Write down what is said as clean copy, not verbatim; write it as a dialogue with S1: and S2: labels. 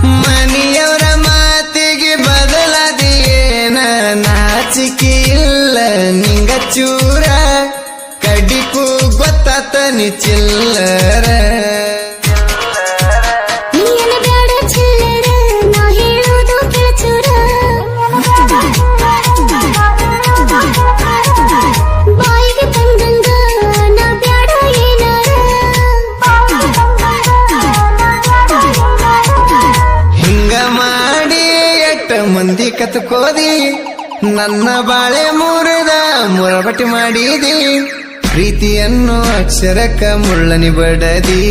S1: ಮನೆಯವರ ಮಾತಿಗೆ ಬದಲಾದಿಯೇನ ನಾಚಿಕೆ ಇಲ್ಲ ನಿಂಗ ಚೂರ ಕಡಿಕು ಗೊತ್ತಾತ ನಿ ಚಿಲ್ಲರ ಮಂದಿ ಕತ್ಕೋದಿ ನನ್ನ ಬಾಳೆ ಮುರಬಟ್ಟಿ ಮಾಡಿದಿ ಪ್ರೀತಿಯನ್ನು ಅಕ್ಷರಕ್ಕ ಮುಳ್ಳನಿ ಬಡದಿ